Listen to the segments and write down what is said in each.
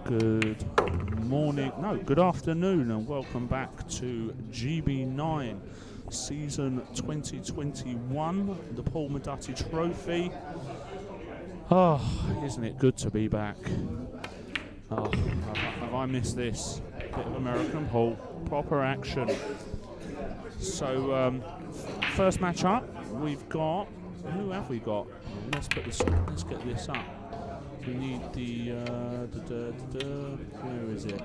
Good morning, no, good afternoon, and welcome back to GB9 season 2021, the Paul Medati Trophy. Oh, isn't it good to be back? Oh, have I missed this? Bit of American Paul, proper action. So, first match up, we've got, who have we got? Let's get this up. We need the, where is it?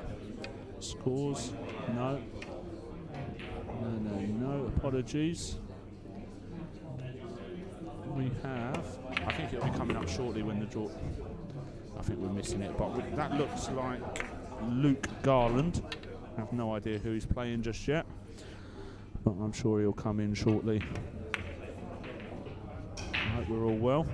Scores? No, apologies. We have, I think it'll be coming up shortly when the draw, I think we're missing it, but that looks like Luke Garland. I have no idea who he's playing just yet, but I'm sure he'll come in shortly. I hope we're all well.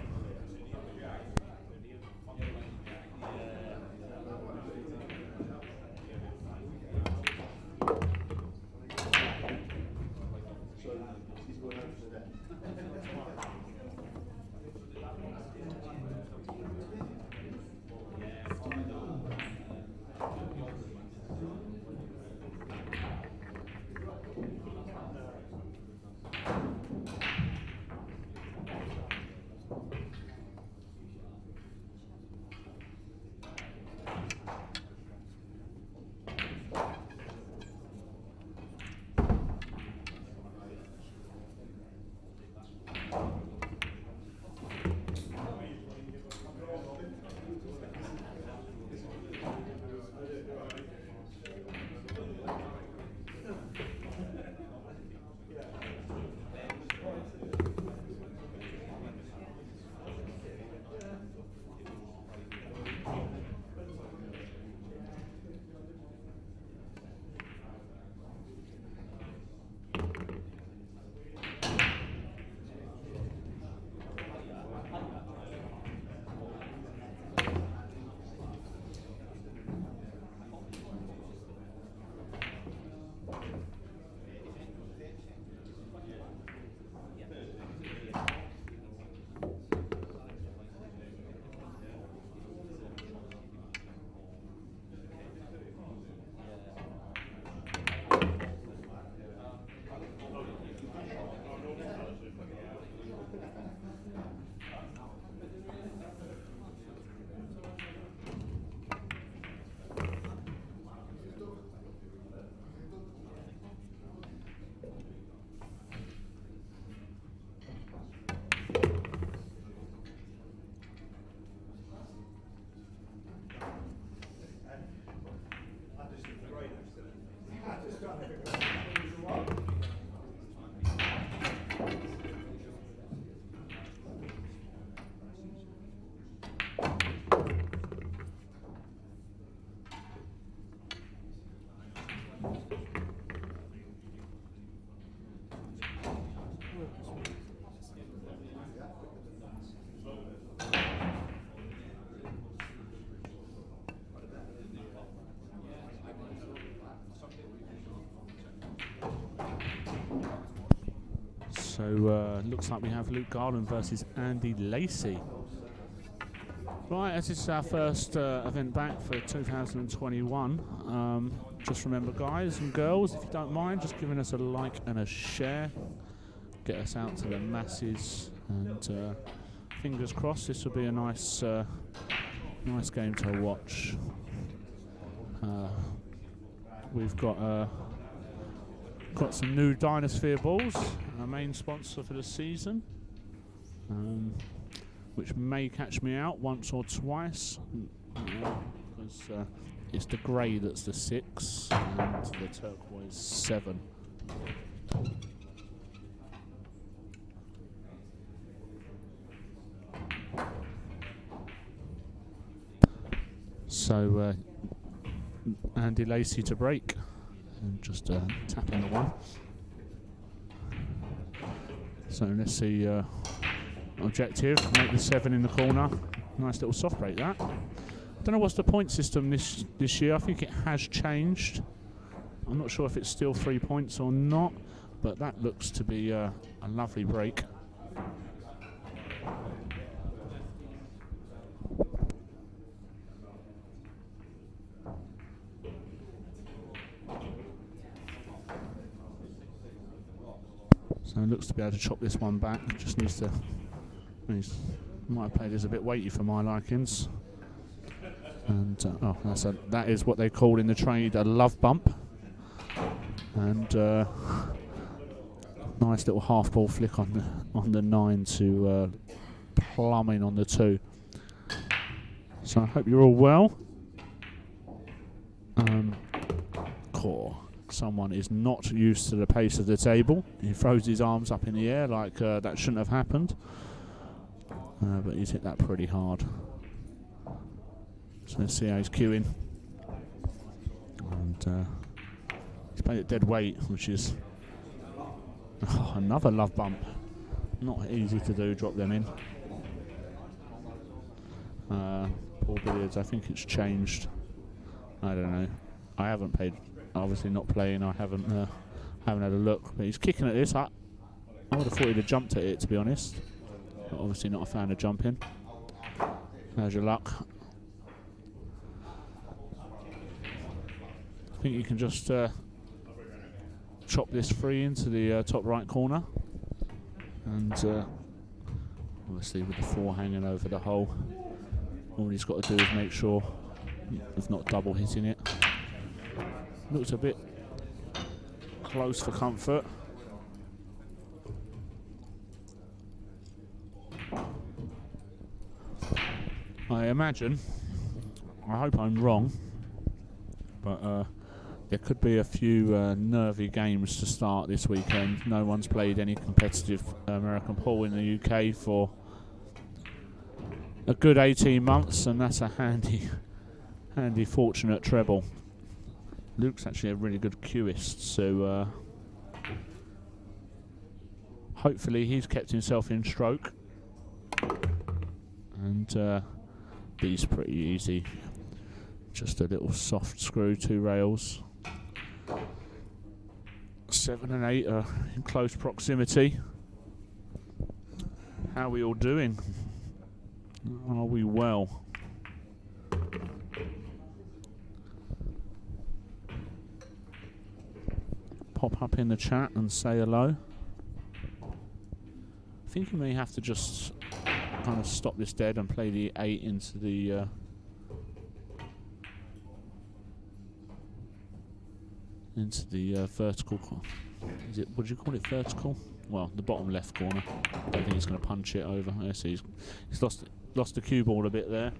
So, looks like we have Luke Garland versus Andy Lacey. Right, as this is our first event back for 2021, just remember, guys and girls, if you don't mind, just giving us a like and a share. Get us out to the masses, and fingers crossed this will be a nice game to watch. We've got some new Dynasphere balls, our main sponsor for the season, which may catch me out once or twice, because it's the grey that's the 6 and the turquoise 7. So Andy Lacey to break, and just tapping the 1. So let's see, objective, make the 7 in the corner. Nice little soft break that. Don't know what's the point system this year. I think it has changed. I'm not sure if it's still 3 points or not, but that looks to be a lovely break. So looks to be able to chop this one back. Just needs to. Might have played this a bit weighty for my likings. And that is what they call in the trade a love bump. And nice little half ball flick on the 9 to plumb in on the 2. So I hope you're all well. Someone is not used to the pace of the table. He throws his arms up in the air like that shouldn't have happened. But he's hit that pretty hard. So let's see how he's queuing. And he's played it dead weight, which is another love bump. Not easy to do, drop them in. Poor billiards, I think it's changed. I don't know. I haven't played, obviously not playing, I haven't had a look. But he's kicking at this. I would have thought he'd have jumped at it, to be honest. But obviously not a fan of jumping. How's your luck? I think you can just chop this free into the top right corner. And obviously with the 4 hanging over the hole, all he's got to do is make sure of not double hitting it. Looks a bit close for comfort. I imagine, I hope I'm wrong, but there could be a few nervy games to start this weekend. No one's played any competitive American pool in the UK for a good 18 months, and that's a handy fortunate treble. Luke's actually a really good cueist, so hopefully he's kept himself in stroke. And B's pretty easy. Just a little soft screw, 2 rails. 7 and 8 are in close proximity. How are we all doing? Are we well? Pop up in the chat and say hello. I think you may have to just kind of stop this dead and play the 8 into the vertical. Is it? What do you call it? Vertical? Well, the bottom left corner. I don't think he's going to punch it over. I see he's lost the cue ball a bit there.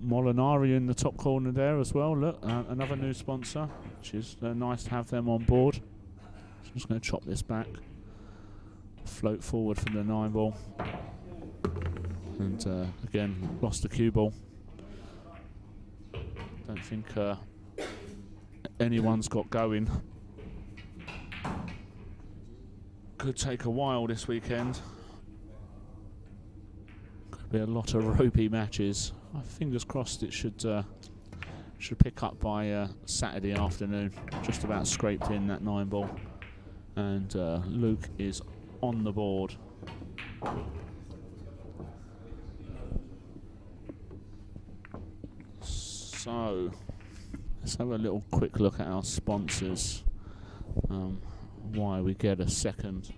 Molinari in the top corner there as well. Look, another new sponsor, which is nice to have them on board. So I'm just going to chop this back, float forward from the 9 ball, and again lost the cue ball. Don't think anyone's got going. Could take a while this weekend. Could be a lot of ropey matches. Fingers crossed it should pick up by Saturday afternoon. Just about scraped in that 9 ball, and Luke is on the board. So let's have a little quick look at our sponsors. Why we get a second.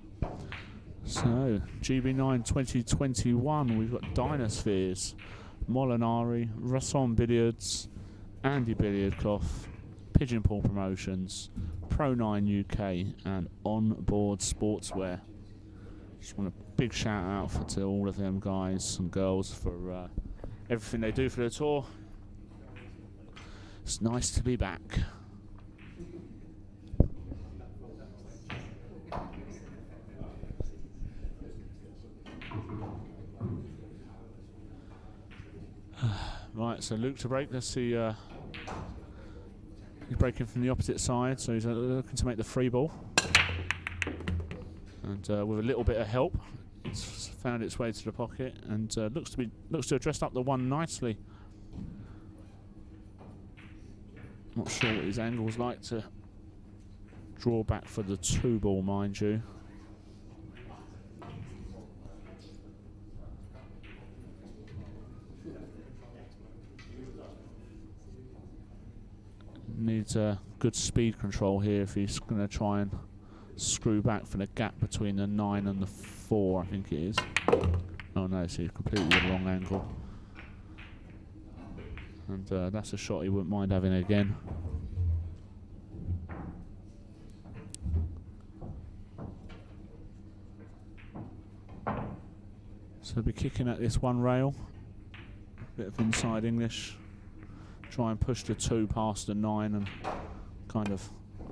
So GB9 2021, we've got Dynaspheres, Molinari, Rasson Billiards, Andy Billiard Cloth, Pigeon Pool Promotions, Pro9 UK, and Onboard Sportswear. Just want a big shout out to all of them guys and girls for everything they do for the tour. It's nice to be back. Right, so Luke to break. Let's see. He's breaking from the opposite side, so he's looking to make the free ball. And with a little bit of help, it's found its way to the pocket, and looks to have dressed up the 1 nicely. Not sure what his angle's like to draw back for the 2 ball, mind you. needs good speed control here if he's going to try and screw back for the gap between the 9 and the 4, I think it is. Oh no, it's completely the wrong angle. And that's a shot he wouldn't mind having again. So he'll be kicking at this one rail. Bit of inside English. Try and push the 2 past the 9 and kind of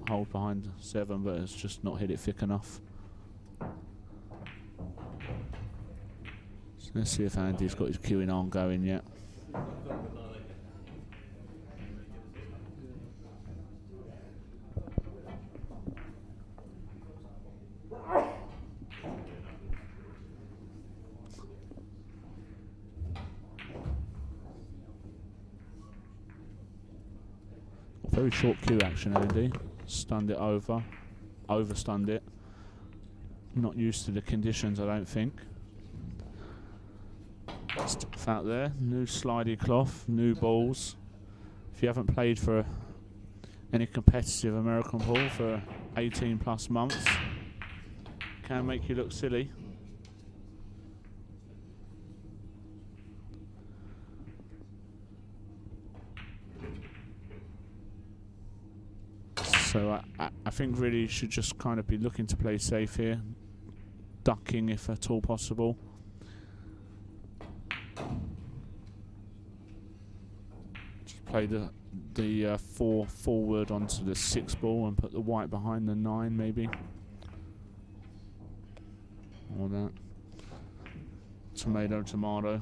hold behind 7, but it's just not hit it thick enough. So let's see if Andy's got his cueing arm going yet. Very short cue action, Andy. Stunned it over. Overstunned it. Not used to the conditions, I don't think. Stuff out there. New slidey cloth. New balls. If you haven't played for any competitive American pool for 18 plus months, can make you look silly. So I think really you should just kind of be looking to play safe here, ducking if at all possible. Just play the 4 forward onto the 6 ball and put the white behind the 9 maybe. Or that. Tomato, tomato.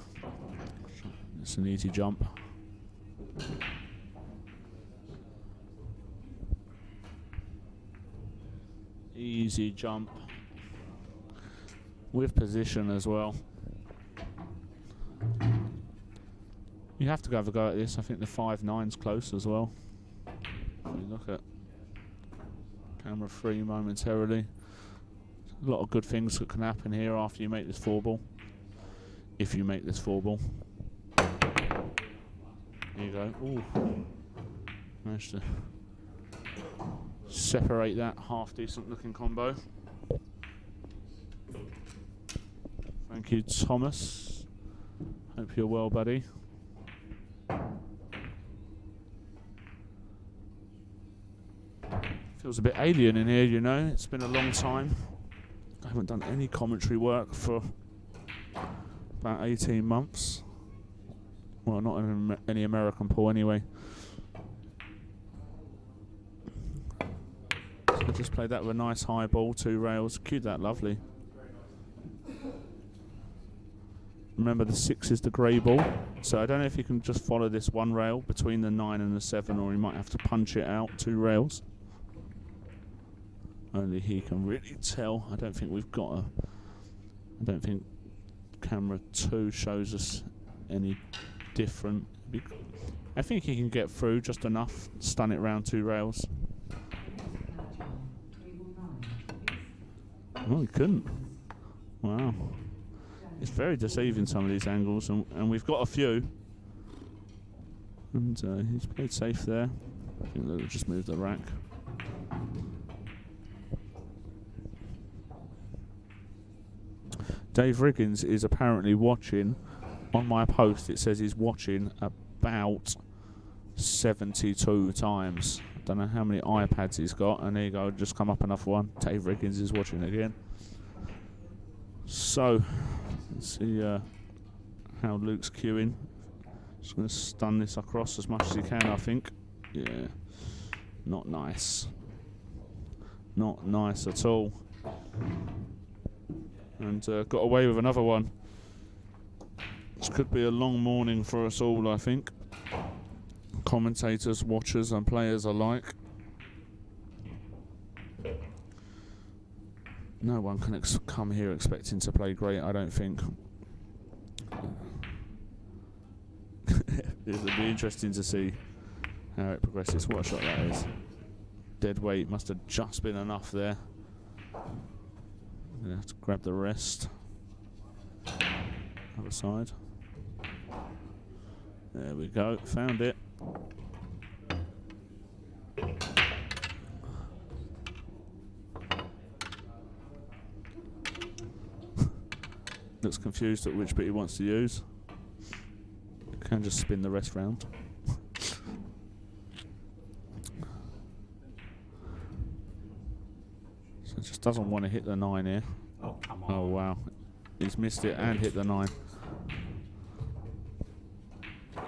It's an easy jump. Easy jump with position as well. You have to have a go at this. I think the 5-9's close as well. Look at camera free momentarily. A lot of good things that can happen here after you make this 4 ball. If you make this 4 ball. There you go. Ooh. Managed to separate that half decent looking combo. Thank you, Thomas. Hope you're well, buddy. Feels a bit alien in here, you know. It's been a long time. I haven't done any commentary work for about 18 months. Well, not in any American pool anyway. I just played that with a nice high ball, 2 rails. Cued that lovely. Remember the 6 is the grey ball. So I don't know if you can just follow this 1 rail between the 9 and the 7, or you might have to punch it out 2 rails. Only he can really tell. I don't think we've got a... I don't think camera 2 shows us any different. I think he can get through just enough, stun it round 2 rails. Oh, he couldn't. Wow. It's very deceiving, some of these angles, and we've got a few. And he's played safe there. I think they'll just move the rack. Dave Riggins is apparently watching. On my post, it says he's watching about 72 times. Don't know how many iPads he's got, and there you go, just come up another one. Dave Riggins is watching again. So, let's see how Luke's queuing. Just going to stun this across as much as he can, I think. Yeah, not nice. Not nice at all. And got away with another one. This could be a long morning for us all, I think. Commentators, watchers and players alike. No one can come here expecting to play great, I don't think. It'll be interesting to see how it progresses. What a shot that is. Dead weight must have just been enough there. Gonna have to grab the rest. Other side. There we go, found it. looks confused at which bit he wants to use. Can just spin the rest round. So just doesn't want to hit the 9 here. Oh, come on. Oh wow, he's missed it and hit the 9.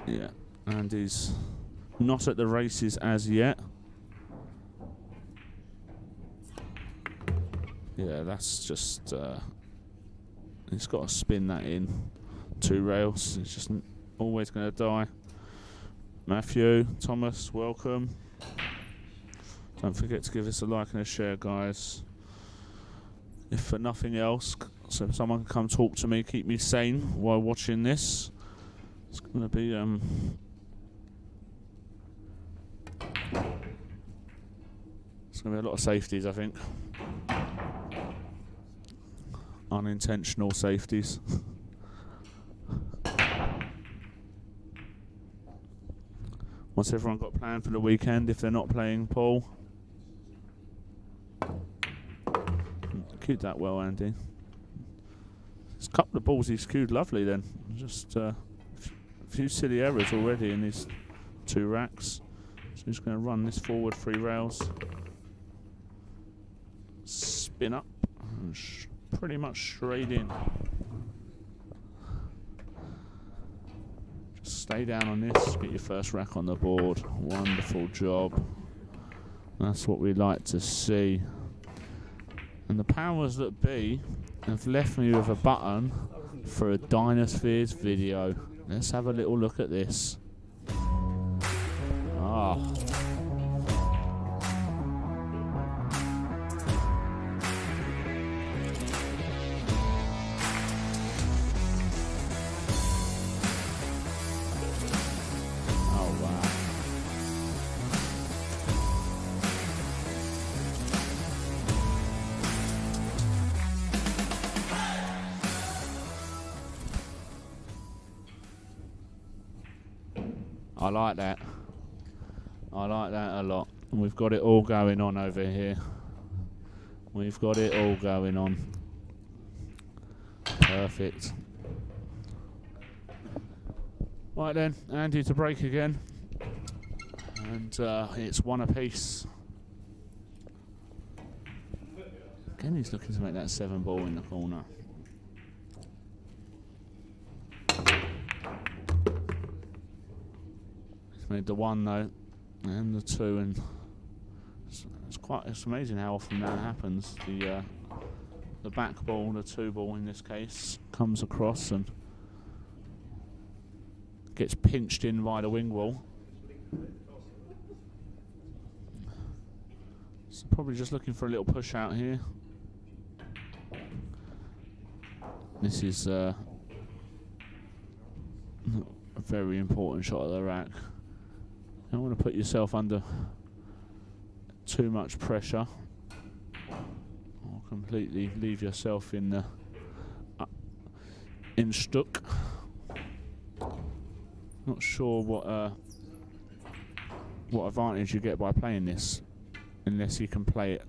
Yeah, and he's not at the races as yet. Yeah, that's just he's got to spin that in 2 rails. It's just always going to die. Matthew, Thomas, welcome. Don't forget to give us a like and a share, guys. If for nothing else, so if someone can come talk to me, keep me sane while watching this. It's going to be it's going to be a lot of safeties, I think. Unintentional safeties. What's everyone got planned for the weekend if they're not playing pool? Queued that well, Andy. There's a couple of balls he's queued lovely then. Just a few silly errors already in his 2 racks. So he's going to run this forward 3 rails. Spin up. And pretty much straight in. Just stay down on this. Get your first rack on the board. Wonderful job. That's what we like to see. And the powers that be have left me with a button for a Dynaspheres video. Let's have a little look at this. Ah. Oh, wow. I like that. I like that a lot. And we've got it all going on over here. We've got it all going on. Perfect. Right then, Andy to break again. And it's 1 apiece. Again, he's looking to make that 7 ball in the corner. Made the 1 though, and the 2, and it's amazing how often that happens. The back ball, the 2 ball in this case, comes across and gets pinched in by the wing wall. So probably just looking for a little push out here. This is a very important shot of the rack. You don't want to put yourself under too much pressure or completely leave yourself in the stuck. Not sure what advantage you get by playing this, unless you can play it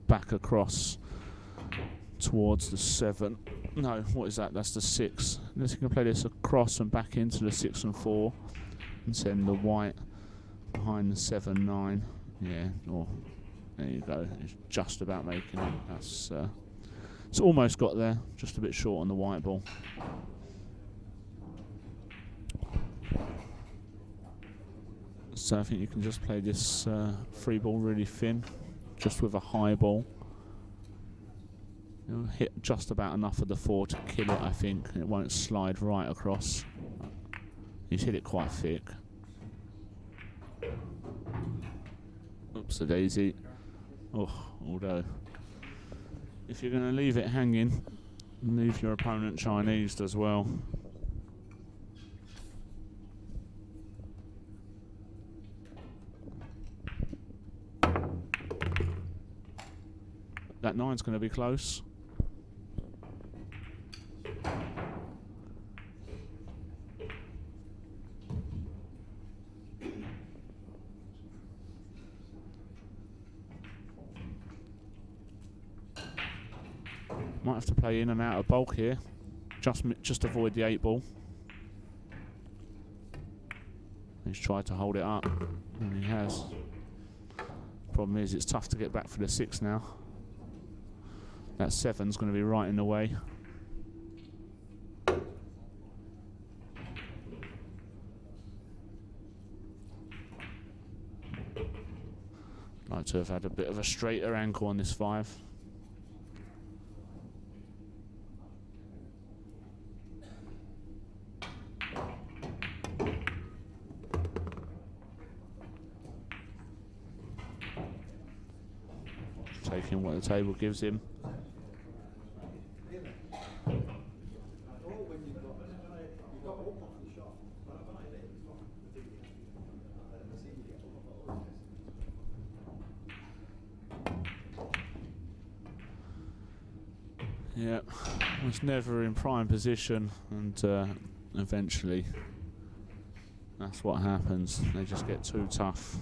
back across towards the 7. No, what is that? That's the 6. Unless you can play this across and back into the 6 and 4. And send the white behind the 7-9. Yeah, or there you go. It's just about making it. That's it's almost got there. Just a bit short on the white ball. So I think you can just play this 3 ball really thin, just with a high ball. You'll hit just about enough of the 4 to kill it, I think. It won't slide right across. He's hit it quite thick. Oops, a daisy. Oh, although if you're going to leave it hanging, leave your opponent Chinese as well. That 9's going to be close. Might have to play in and out of bulk here. Just avoid the 8 ball. He's tried to hold it up, and he has. Problem is, it's tough to get back for the 6 now. That 7's going to be right in the way. Like to have had a bit of a straighter ankle on this 5. Taking what the table gives him. Yeah, was never in prime position, and eventually that's what happens. They just get too tough.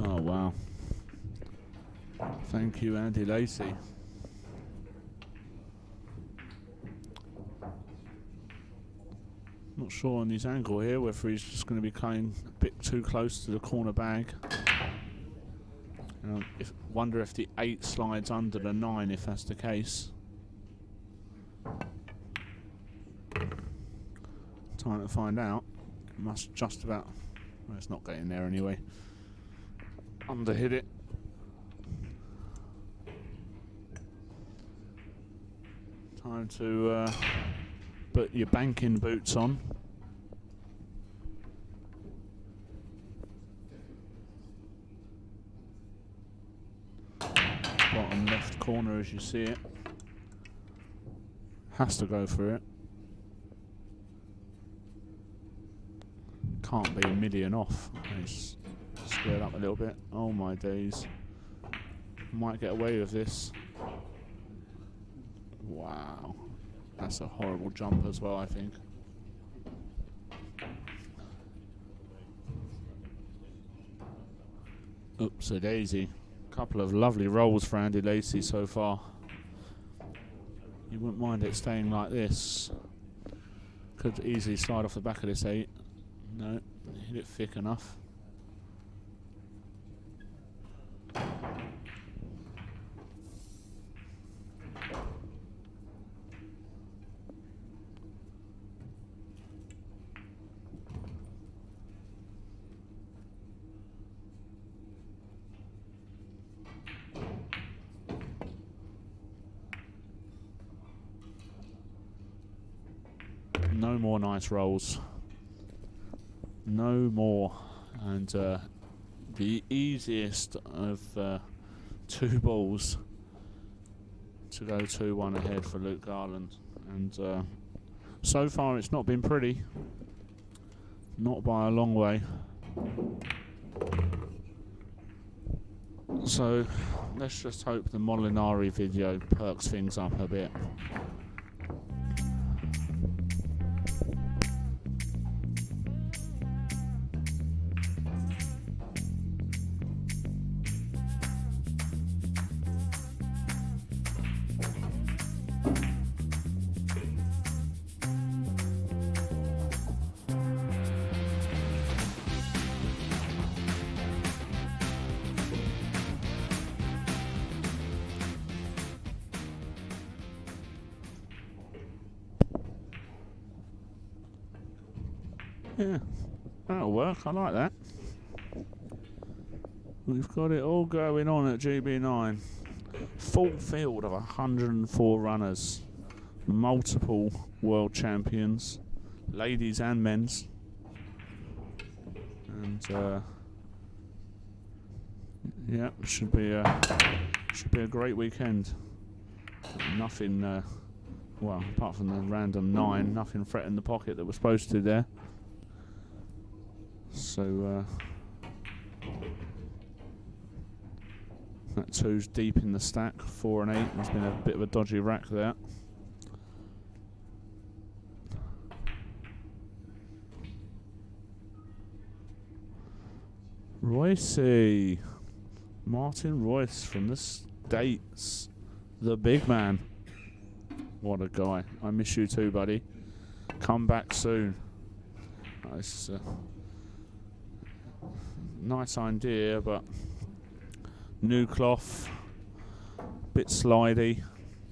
Oh wow. Thank you, Andy Lacey. Not sure on his angle here whether he's just going to be playing a bit too close to the corner bag. Wonder if the 8 slides under the 9 if that's the case. Time to find out. It must just about... Well, it's not getting there anyway. Underhit it. Time to put your banking boots on. Bottom left corner as you see it. Has to go for it. Can't be a million off. He's squared up a little bit. Oh my days. Might get away with this. Wow. That's a horrible jump as well, I think. Oops, a daisy. Couple of lovely rolls for Andy Lacey so far. You wouldn't mind it staying like this. Could easily slide off the back of this 8. No, hit it thick enough. No more nice rolls. No more. And the easiest of 2 balls to go 2-1 ahead for Luke Garland. And so far it's not been pretty. Not by a long way. So let's just hope the Molinari video perks things up a bit. Yeah, that'll work. I like that. We've got it all going on at GB9. Full field of 104 runners. Multiple world champions. Ladies and men's. And yeah, should be a great weekend. Nothing well, apart from the random 9, nothing threatened the pocket that we're supposed to there. So That 2's deep in the stack, 4 and 8. There's been a bit of a dodgy rack there. Royce, Martin Royce from the States, the big man. What a guy. I miss you too, buddy. Come back soon. This is a nice idea, but new cloth, bit slidey.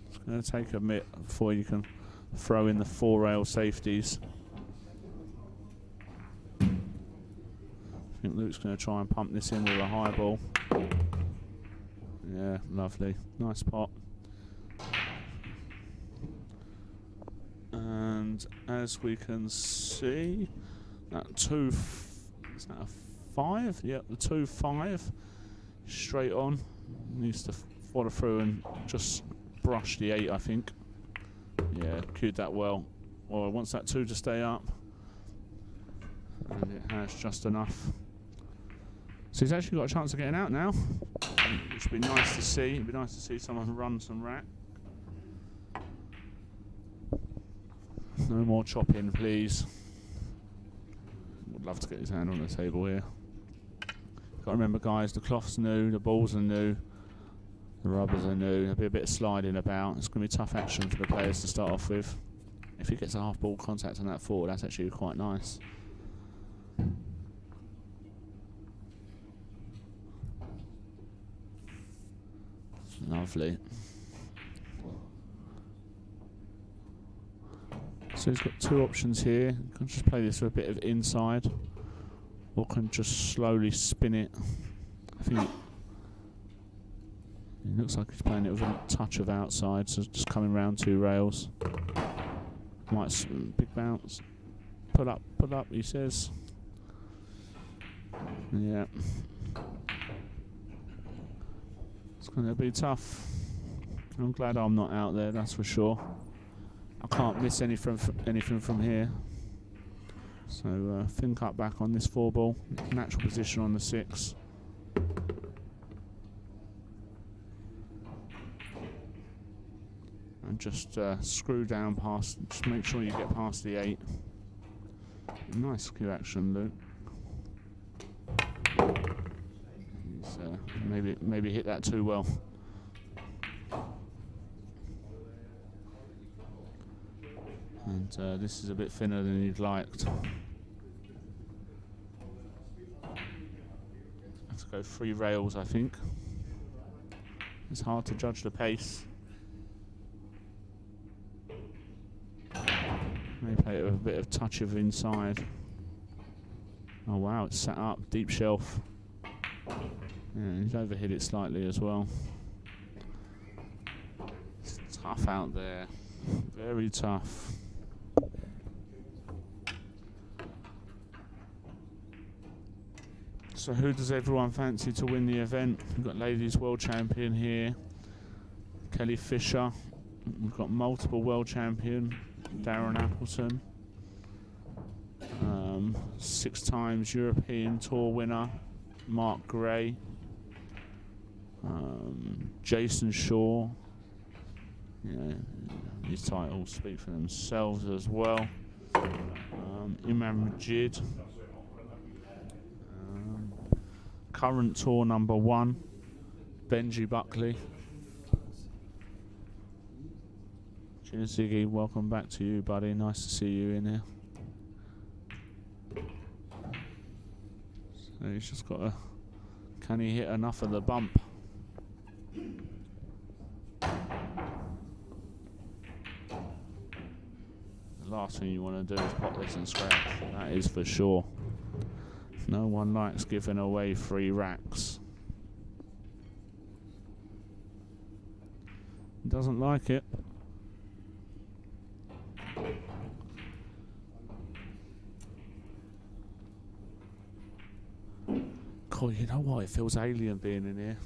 It's going to take a bit before you can throw in the 4-rail safeties. I think Luke's going to try and pump this in with a high ball. Yeah, lovely. Nice pot. And as we can see, that is that a 5? Yep, the 2-5. Straight on. Needs to follow through and just brush the 8, I think. Yeah, cued that well. Well, it wants that 2 to stay up. And it has just enough. So he's actually got a chance of getting out now, which would be nice to see. It'd be nice to see someone run some rack. No more chopping, please. Would love to get his hand on the table here. Got to remember, guys, the cloth's new, the balls are new, the rubbers are new. There'll be a bit of sliding about. It's going to be tough action for the players to start off with. If he gets a half ball contact on that 4, that's actually quite nice. Lovely. So he's got 2 options here. You can just play this with a bit of inside, or can just slowly spin it. I think it looks like he's playing it with a touch of outside, so just coming round 2 rails. Might big bounce. Put up, he says. Yeah. It's going to be tough. I'm glad I'm not out there, that's for sure. I can't miss anything from here. So thin cut back on this 4 ball. Natural position on the 6. And just screw down past, just make sure you get past the 8. Nice cue action, Luke. Maybe hit that too well. And this is a bit thinner than you'd liked. Have to go 3 rails, I think. It's hard to judge the pace. Maybe play it with a bit of touch of inside. Oh wow, it's set up, deep shelf. Yeah, he's overhit it slightly as well. It's tough out there, very tough. So who does everyone fancy to win the event? We've got ladies world champion here, Kelly Fisher. We've got multiple world champion, Darren Appleton. 6 times European Tour winner, Mark Gray. Jason Shaw. Yeah, these titles speak for themselves as well. Imam Majid. Current tour number 1, Benji Buckley. Cheers, Ziggy. Welcome back to you, buddy. Nice to see you in here. So he's just got to. Can he hit enough of the bump? The last thing you want to do is pop this and scratch. That is for sure. No one likes giving away free racks. Doesn't like it. Cool, you know what? It feels alien being in here.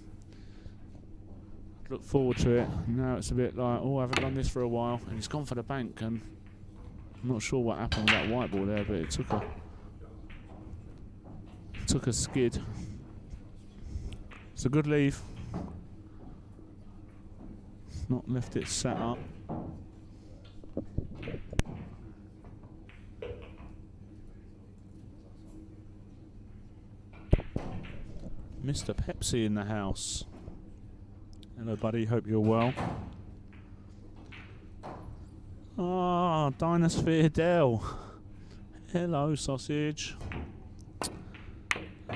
Look forward to it. Now it's a bit like, oh, I haven't done this for a while. And he's gone for the bank, and I'm not sure what happened with that white ball there, but it took a skid. It's a good leave. not left it set up. Mr. Pepsi in the house. Hello, buddy. Hope you're well. Ah, Dynasphere Dell. Hello, sausage.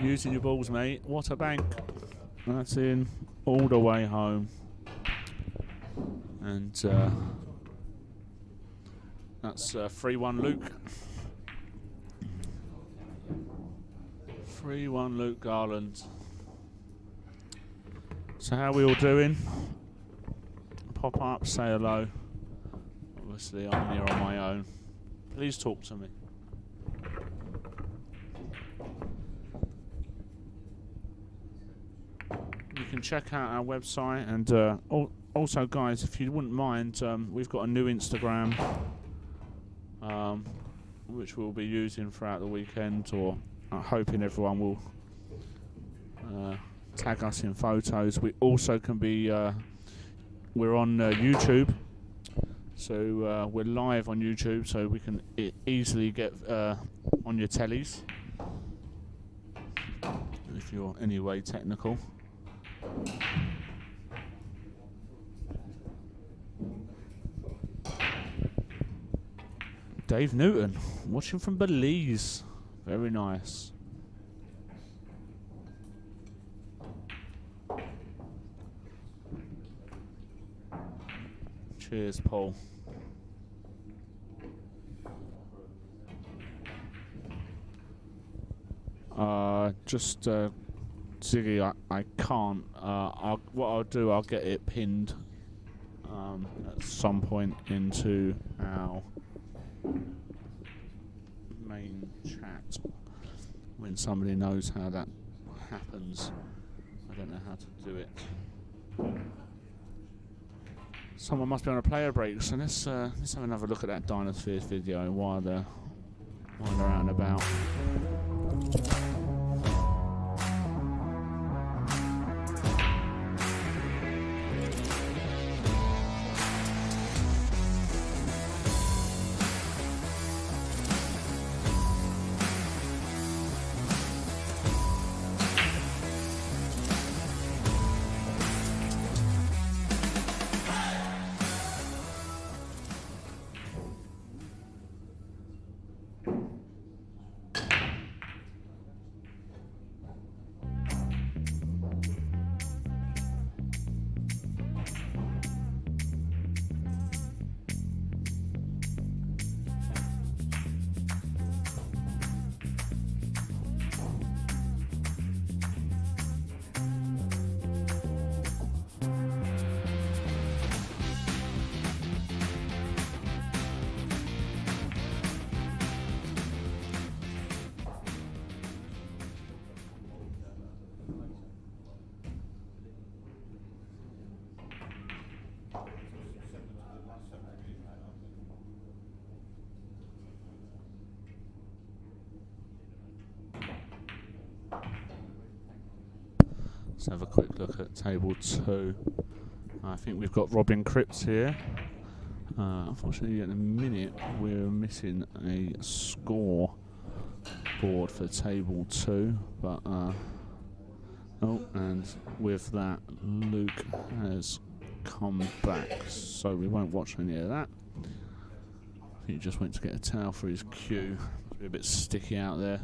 Using your balls, mate. What a bank. That's in all the way home. And that's 3-1 Luke. 3-1 Luke Garland. So how are we all doing? Pop up, say hello. Obviously I'm here on my own. Please talk to me. You can check out our website, and also guys, if you wouldn't mind, we've got a new Instagram which we'll be using throughout the weekend, or hoping everyone will tag us in photos. We also can be we're on YouTube, so we're live on YouTube, so we can easily get on your tellies if you're anyway technical. Dave Newton watching from Belize, very nice. Cheers, Paul. Just Ziggy, I can't. What I'll do, I'll get it pinned at some point into our main chat when somebody knows how that happens. I don't know how to do it. Someone must be on a player break, so let's have another look at that Dynaspheres video while they're out and about. Let's have a quick look at table 2. I think we've got Robin Cripps here. Unfortunately, at the minute, we're missing a score board for table 2. But and with that, Luke has come back, so we won't watch any of that. I think he just went to get a towel for his cue. Must be a bit sticky out there.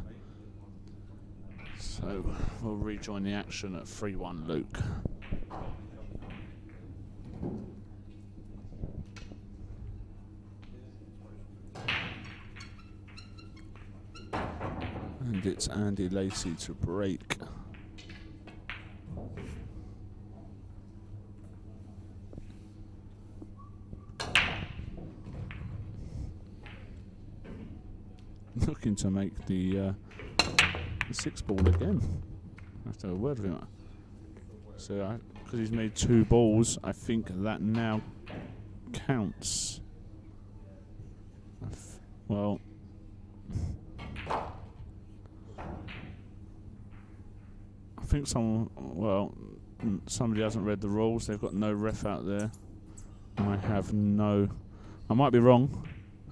So we'll rejoin the action at 3-1 Luke. And it's Andy Lacey to break. Looking to make the 6 ball again. I have to have a word with him. So, because he's made 2 balls, I think that now counts. Well, I think somebody hasn't read the rules. They've got no ref out there. I have no... I might be wrong.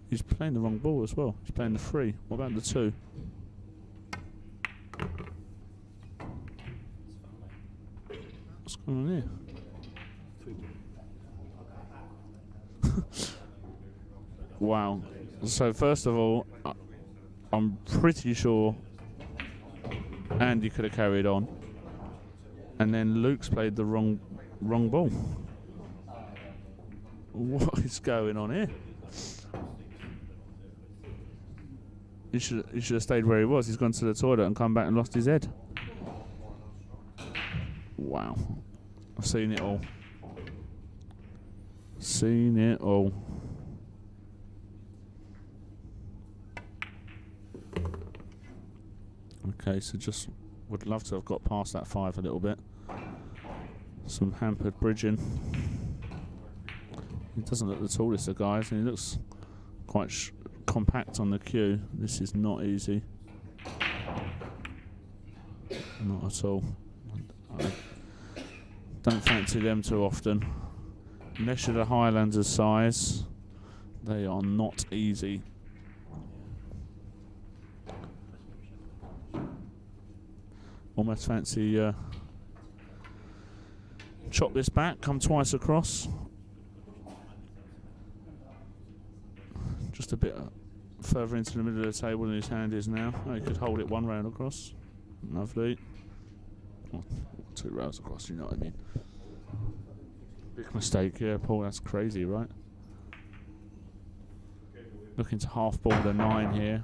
He's playing the wrong ball as well. He's playing the 3. What about the 2? What's going on here? Wow. So first of all, I'm pretty sure Andy could have carried on, and then Luke's played the wrong ball. What is going on here? He should have stayed where he was. He's gone to the toilet and come back and lost his head. Wow. I've seen it all. Seen it all. Okay, so just would love to have got past that 5 a little bit. Some hampered bridging. He doesn't look the tallest of guys, and he looks quite compact on the cue. This is not easy. Not at all. I don't fancy them too often. Unless you're the Highlanders size, they are not easy. Almost fancy chop this back, come twice across. Just a bit further into the middle of the table than his hand is now. Oh, he could hold it 1 round across. Lovely. Well, 2 rounds across, you know what I mean. Big mistake, yeah, Paul, that's crazy, right? Looking to half ball the 9 here.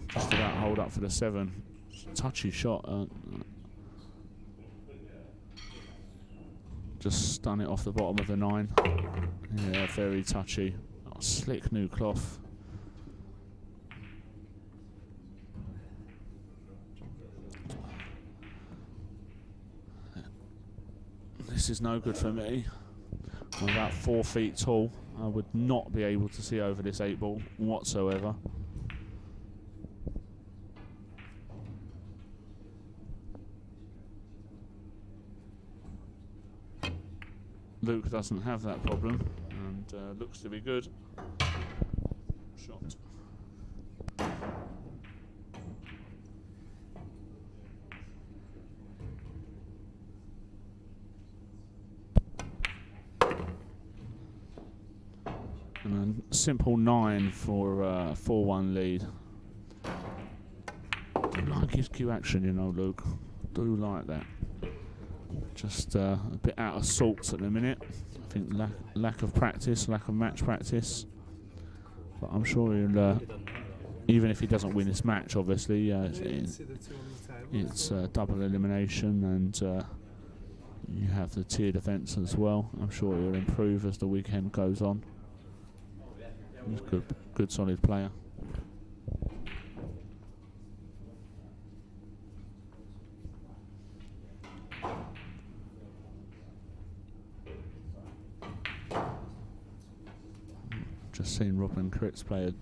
Just about hold up for the 7. Touchy shot. Just stun it off the bottom of the 9. Yeah, very touchy. Oh, slick new cloth. This is no good for me. I'm about 4 feet tall. I would not be able to see over this 8 ball whatsoever. Luke doesn't have that problem and looks to be good. Shot. And a simple 9 for a 4-1 lead. Do like his cue action, you know, Luke. Do like that. Just a bit out of sorts at the minute. I think lack of practice, lack of match practice. But I'm sure he'll, even if he doesn't win this match, obviously, it's double elimination, and you have the tiered events as well. I'm sure he'll improve as the weekend goes on. He's a good solid player. Just seen Robin Critz play a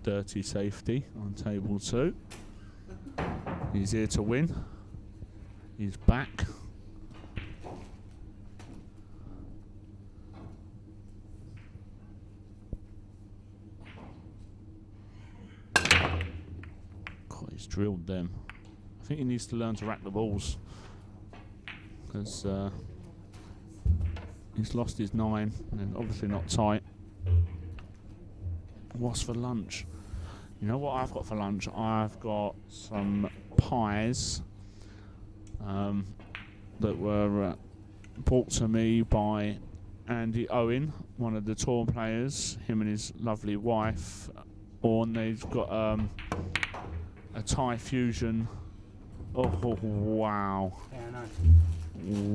dirty safety on table 2. He's here to win. He's back. God, he's drilled them. I think he needs to learn to rack the balls, because he's lost his 9 and obviously not tight. What's for lunch? You know what I've got for lunch? I've got some pies that were brought to me by Andy Owen, one of the tour players, him and his lovely wife. And they've got a Thai fusion. Oh, wow. Yeah, I know.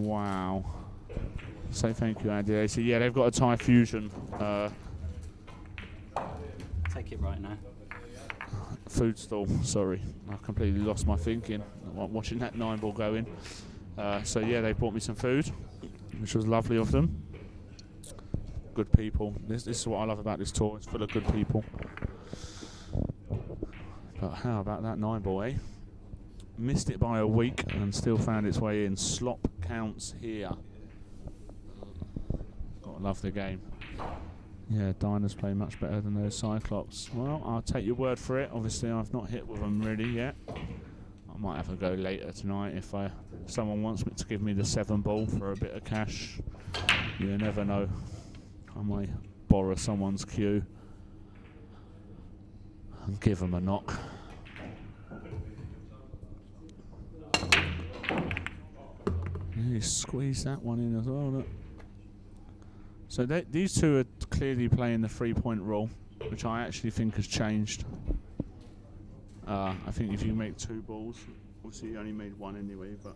Wow. Say thank you, Andy. They say, yeah, they've got a Thai fusion. Take it right now. Food stall, sorry. I completely lost my thinking watching that 9 ball go in. So yeah, they brought me some food, which was lovely of them. Good people. This is what I love about this tour. It's full of good people. But how about that 9 ball, eh? Missed it by a week and still found its way in. Slop counts here. love the game. Yeah, Dynas play much better than those Cyclops. Well, I'll take your word for it. Obviously, I've not hit with them really yet. I might have to go later tonight if someone wants me to give me the 7 ball for a bit of cash. You never know. I might borrow someone's cue and give them a knock. Yeah, squeeze that one in as well. Look. So these two are clearly playing the 3-point rule, which I actually think has changed. I think if you make 2 balls, obviously you only made 1 anyway, but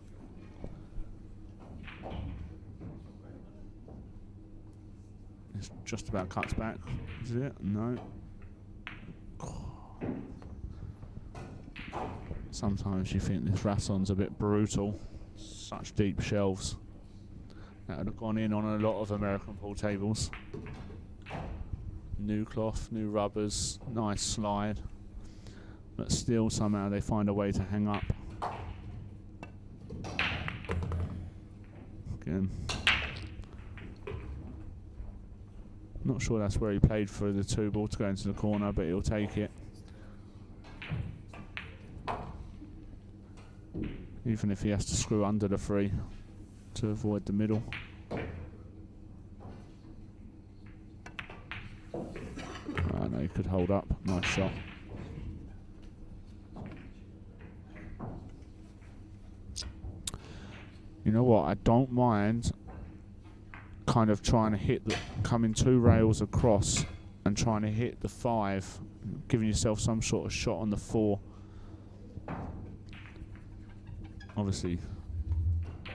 it's just about cuts back. Is it? No. Sometimes you think this Rasson's a bit brutal. Such deep shelves. That would have gone in on a lot of American pool tables. New cloth, new rubbers, nice slide. But still somehow they find a way to hang up. Again. Not sure that's where he played for the 2 ball to go into the corner, but he'll take it. Even if he has to screw under the 3 to avoid the middle. I know he could hold up. Nice shot. You know what? I don't mind kind of trying to hit coming 2 rails across and trying to hit the 5, giving yourself some sort of shot on the 4. Obviously,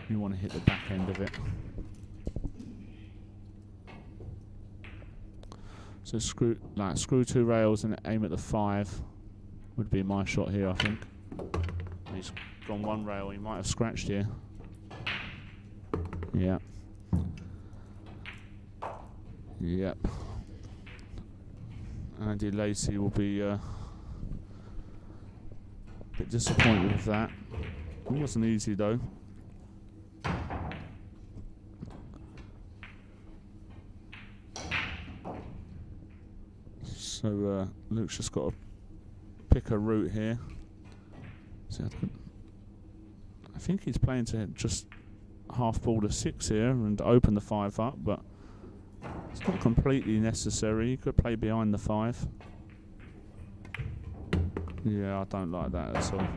you want to hit the back end of it. So screw 2 rails and aim at the 5 would be my shot here, I think. He's gone 1 rail, he might have scratched here. Yeah. Yep. Andy Lacey will be a bit disappointed with that. It wasn't easy though. So Luke's just got to pick a route here. So I think he's playing to just half ball the 6 here and open the 5 up, but it's not completely necessary. You could play behind the 5. Yeah, I don't like that at all.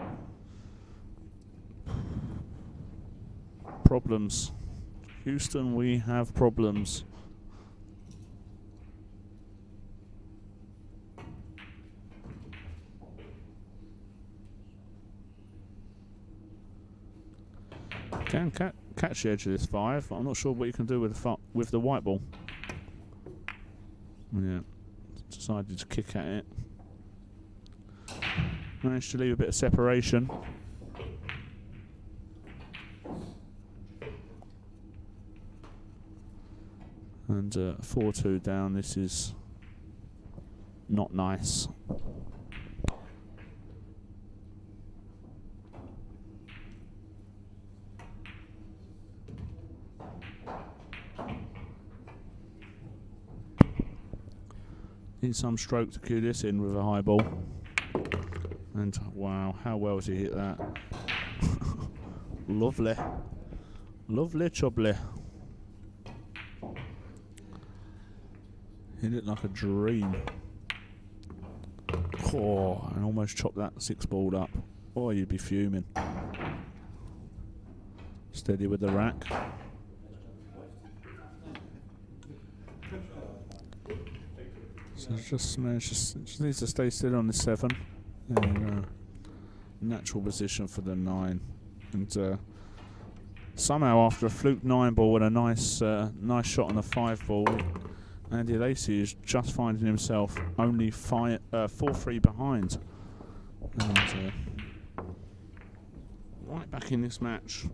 Problems. Houston, we have problems. Can catch the edge of this 5. I'm not sure what you can do with the white ball. Yeah, decided to kick at it. Managed to leave a bit of separation. And 4-2 down. This is not nice. Need some stroke to cue this in with a high ball. And wow, how well has he hit that? Lovely. Lovely chubbly. Hit it like a dream. Oh, and almost chopped that 6 ball up. Oh, you'd be fuming. Steady with the rack. So just needs to stay still on the 7. There you go. Natural position for the 9. And somehow after a fluke 9 ball and a nice shot on the 5 ball, Andy Lacey is just finding himself only 4-3 behind. And right back in this match.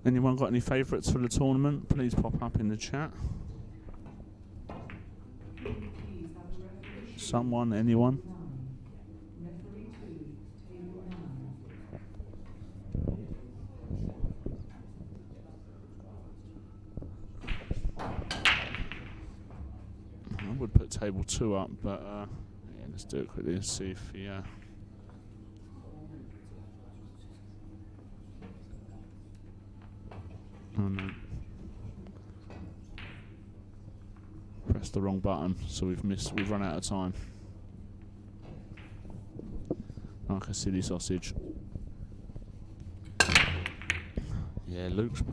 Anyone got any favourites for the tournament? Please pop up in the chat. Someone, anyone? would put table 2 up, but yeah, let's do it quickly and see if he. Oh no. Pressed the wrong button, so we've run out of time. Like a silly sausage. Yeah, Luke's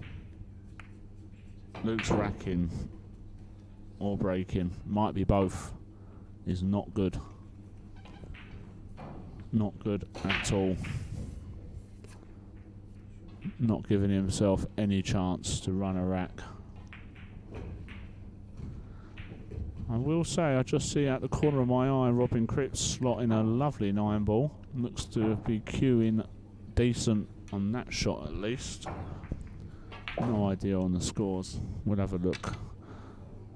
racking or breaking, might be both, is not good. Not good at all. Not giving himself any chance to run a rack. I will say, I just see out the corner of my eye Robin Cripps slotting a lovely 9 ball. Looks to be queuing decent on that shot at least. No idea on the scores. We'll have a look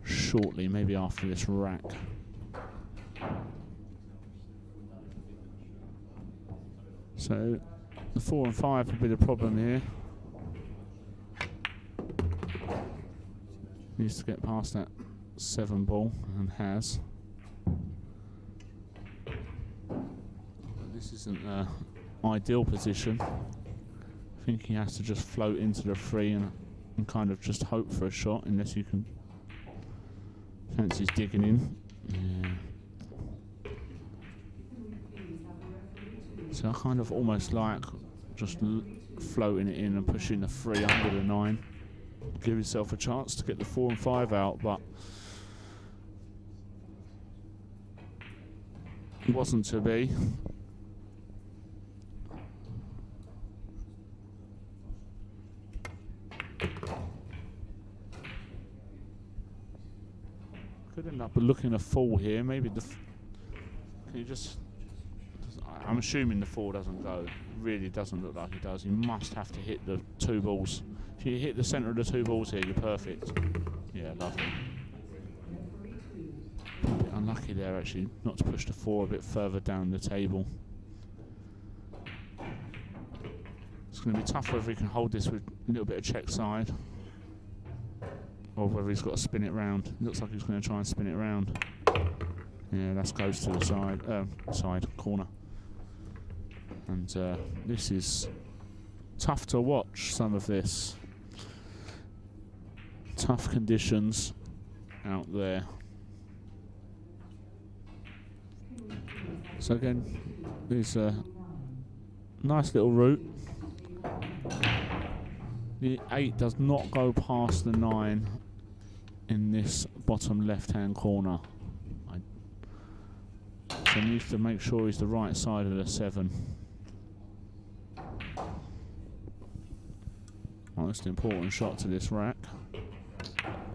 shortly, maybe after this rack. So the 4 and 5 will be the problem here. Needs to get past that 7 ball, and has. This isn't an ideal position. I think he has to just float into the 3 and kind of just hope for a shot, unless you can fancy digging in. Yeah. So I kind of almost like just floating it in and pushing the 3 under the 9. Give yourself a chance to get the 4 and 5 out, but it wasn't to be. Could end up looking a fall here. Maybe the. Can you just? I'm assuming the 4 doesn't go. Really doesn't look like it does. You must have to hit the 2 balls. If you hit the centre of the 2 balls here, you're perfect. Yeah, lovely. A bit unlucky there actually, not to push the 4 a bit further down the table. It's going to be tough whether he can hold this with a little bit of check side, or whether he's got to spin it round. Looks like he's going to try and spin it round. Yeah, that goes to the side corner. And this is tough to watch, some of this. Tough conditions out there. So again, there's a nice little route. The 8 does not go past the 9 in this bottom left-hand corner. So he needs to make sure he's the right side of the 7. Most important shot to this rack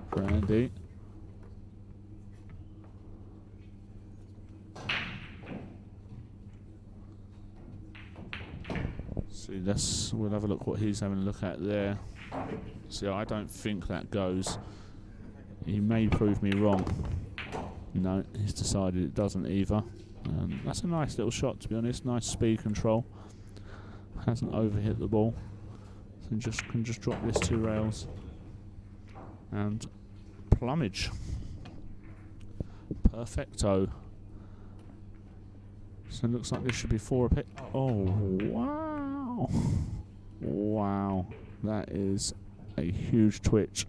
for Andy. See, we'll have a look what he's having a look at there. See, I don't think that goes. He may prove me wrong. No, he's decided it doesn't either. That's a nice little shot, to be honest. Nice speed control. Hasn't overhit the ball. So can just drop this 2 rails and plumage. Perfecto. So it looks like this should be 4 a pick. Oh wow! Wow, that is a huge twitch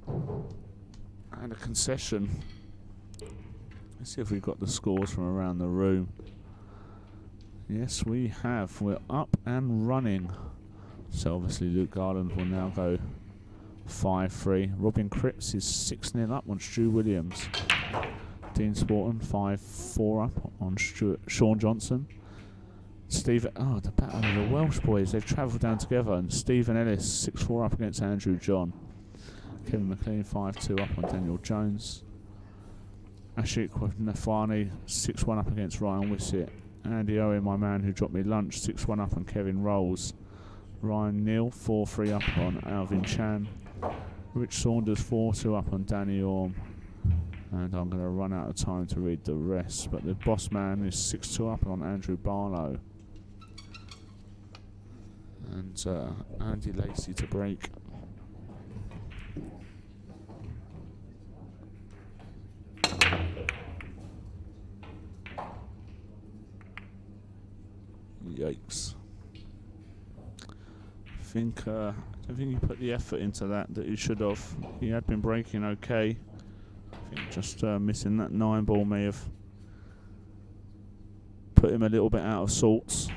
and a concession. Let's see if we've got the scores from around the room. Yes, we have. We're up and running. So obviously Luke Garland will now go 5-3. Robin Cripps is 6-0 up on Stu Williams. Dean Sporton 5-4 up on Sean Johnson. The battle of the Welsh boys. They've travelled down together. And Stephen Ellis 6-4 up against Andrew John. Kevin McLean 5-2 up on Daniel Jones. Ashik Nafani 6-1 up against Ryan Wissett. Andy Owen, my man who dropped me lunch, 6-1 up on Kevin Rolls. Ryan Neal 4-3 up on Alvin Chan. Rich Saunders 4-2 up on Danny Orm. And I'm going to run out of time to read the rest, but the boss man is 6-2 up on Andrew Barlow. And Andy Lacey to break. Yikes. I don't think he put the effort into that he should have. He had been breaking okay. I think just missing that 9 ball may have put him a little bit out of sorts.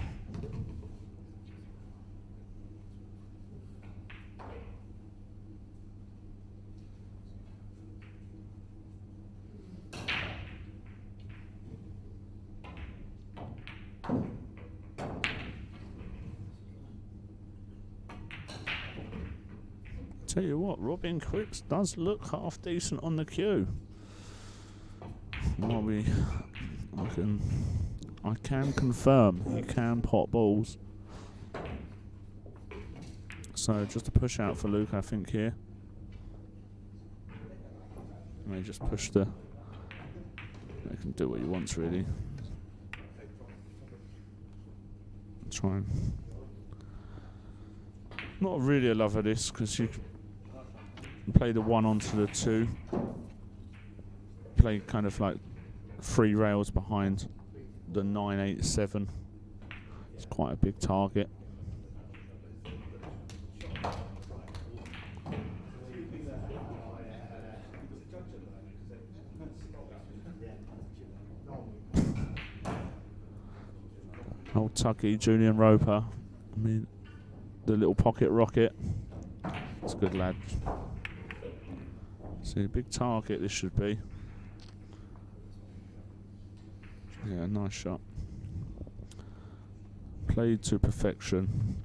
Tell you what, Robin Cripps does look half decent on the cue. I can confirm he can pot balls. So just a push out for Luke, I think here. May just push the. They can do what he wants really. Try and. Not really a love of this because you can play the 1 onto the 2. Play kind of like 3 rails behind the 9, 8, 7. It's quite a big target. Old Tucky, Julian Roper. I mean, the little pocket rocket. It's a good lad. See, a big target this should be. Yeah, nice shot. Played to perfection.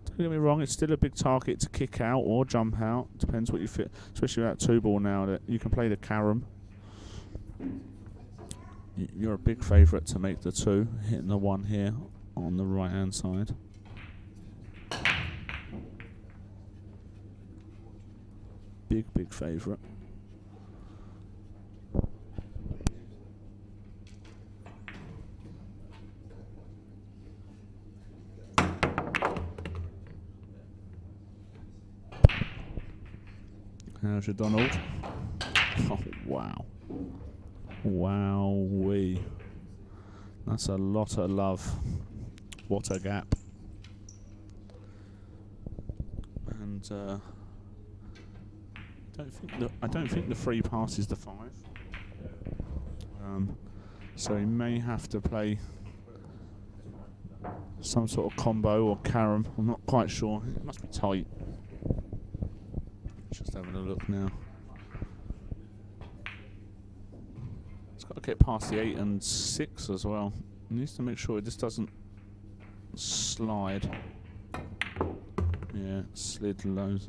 Don't get me wrong, it's still a big target to kick out or jump out. Depends what you fit. Especially with that 2 ball now, that you can play the carom. You're a big favourite to make the 2, hitting the 1 here on the right hand side. Big favourite. How's your Donald? Oh, wow. Wowee. That's a lot of love. What a gap. And I don't think the free pass is the 5. So he may have to play some sort of combo or carom. I'm not quite sure. It must be tight. Just having a look now. It's got to get past the 8 and 6 as well. It needs to make sure this doesn't slide. Yeah, slid lows.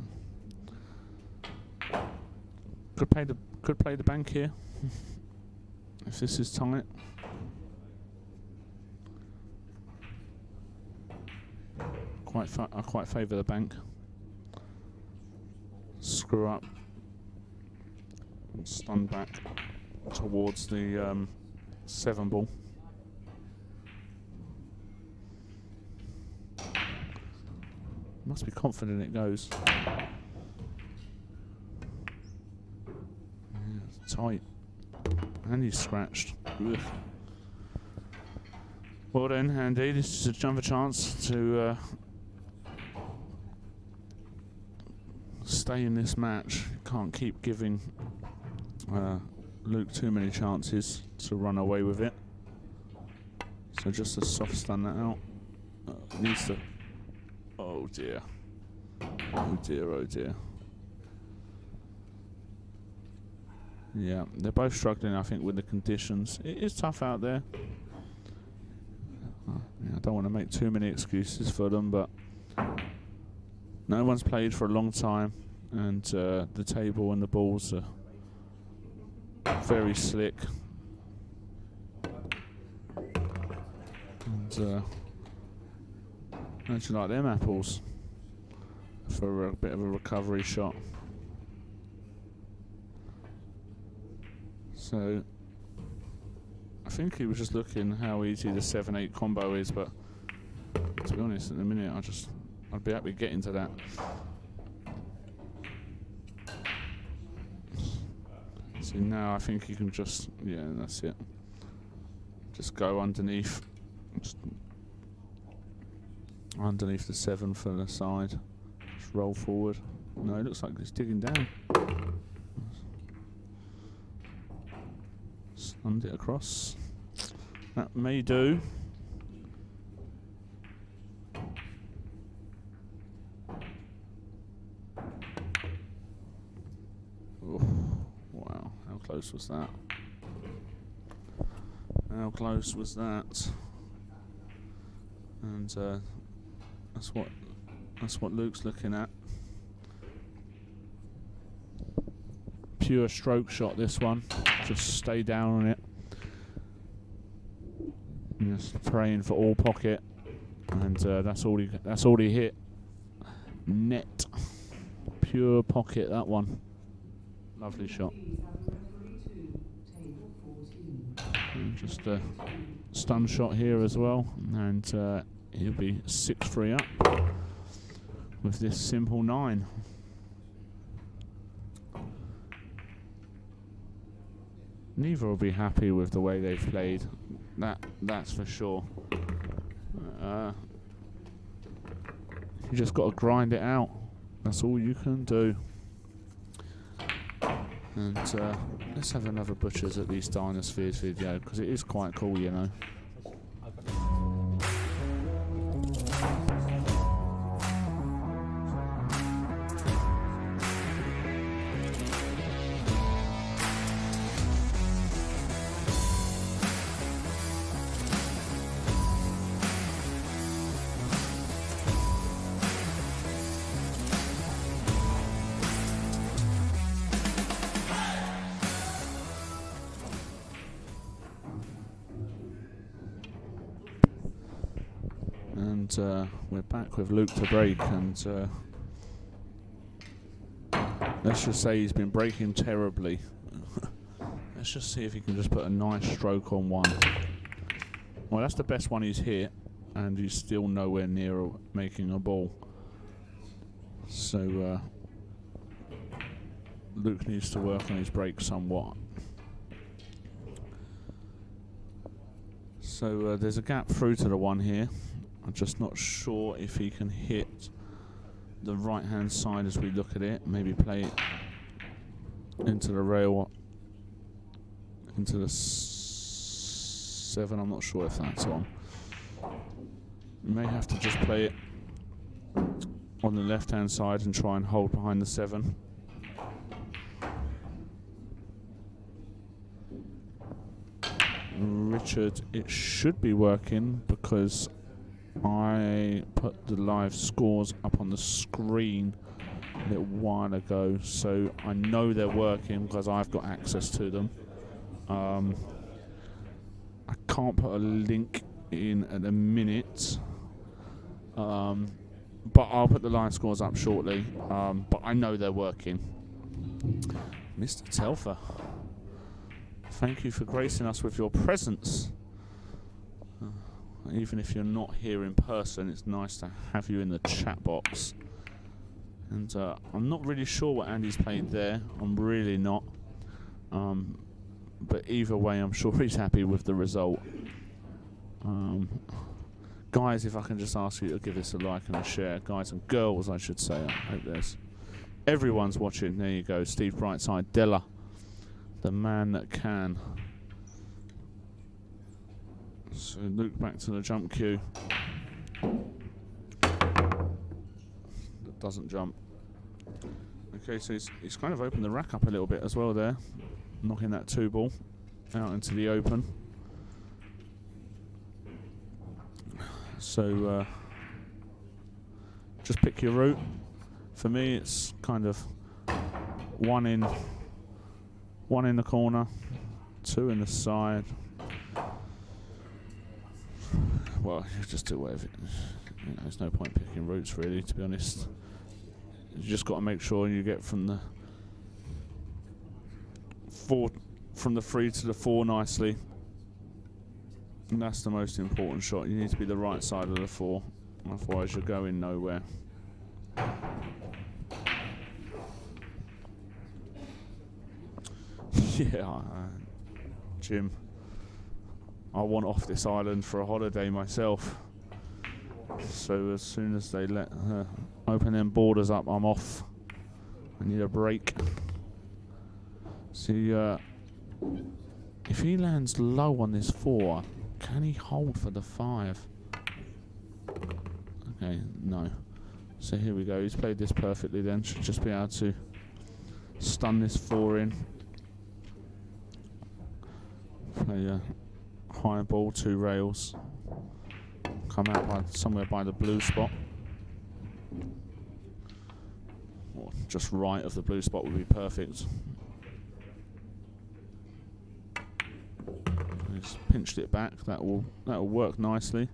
Could play the bank here if this is tight. I quite favour the bank. Screw up and stun back towards the 7 ball. Must be confident it goes. Yeah, it's tight. And he's scratched. Ugh. Well then, Andy, this is a jump a chance to stay in this match. Can't keep giving Luke too many chances to run away with it. So just a soft stun that out. Needs to. Oh dear. Oh dear, oh dear. Yeah, they're both struggling, I think, with the conditions. It is tough out there. Yeah, I don't want to make too many excuses for them, but no one's played for a long time, and the table and the balls are very slick. And actually like them apples for a bit of a recovery shot. So I think he was just looking how easy the 7-8 combo is, but to be honest, in a minute I'd be happy getting to that. See, now I think you can just, yeah, that's it. Just go underneath. Just underneath the 7 for the side. Just roll forward. No, it looks like it's digging down. Stunned it across. That may do. Oof. Wow, how close was that? How close was that? And that's what Luke's looking at. Pure stroke shot, this one. Just stay down on it. Just praying for all pocket, and that's all he hit. Net, pure pocket, that one. Lovely shot. And just a stun shot here as well, and he'll be 6-3 up with this simple 9. Neither will be happy with the way they've played. That's for sure. You just got to grind it out. That's all you can do. And let's have another Butchers at least Dynaspheres video, because it is quite cool, you know. And we're back with Luke to break, and let's just say he's been breaking terribly. Let's just see if he can just put a nice stroke on one. Well, that's the best one he's hit, and he's still nowhere near making a ball. So Luke needs to work on his break somewhat. So there's a gap through to the one here. I'm just not sure if he can hit the right hand side as we look at it. Maybe play it into the rail, into the 7. I'm not sure if that's on. You may have to just play it on the left hand side and try and hold behind the 7. Richard, it should be working because I put the live scores up on the screen a little while ago, so I know they're working because I've got access to them. I can't put a link in at the minute, but I'll put the live scores up shortly, but I know they're working. Mr. Telfer, thank you for gracing us with your presence. Even if you're not here in person, it's nice to have you in the chat box. And I'm not really sure what Andy's played there. I'm really not. But either way, I'm sure he's happy with the result. Guys, if I can just ask you to give this a like and a share. Guys and girls, I should say. I hope there's everyone's watching. There you go. Steve Brightside, Della, the man that can. So Luke back to the jump cue. That doesn't jump. Okay, so he's kind of opened the rack up a little bit as well there, knocking that 2 ball out into the open. So just pick your route. For me, it's kind of one in the corner, 2 in the side. Well, you just do whatever. You know, there's no point picking routes, really, to be honest. You just got to make sure you get from the 3 to the 4 nicely, and that's the most important shot. You need to be the right side of the 4, otherwise you're going nowhere. Yeah, Jim. I want off this island for a holiday myself. So as soon as they open them borders up, I'm off. I need a break. See, if he lands low on this 4, can he hold for the 5? Okay, no. So here we go. He's played this perfectly then. Should just be able to stun this 4 in. Play a high ball, 2 rails. Come out by somewhere by the blue spot. Or just right of the blue spot would be perfect. Just pinched it back. That will work nicely.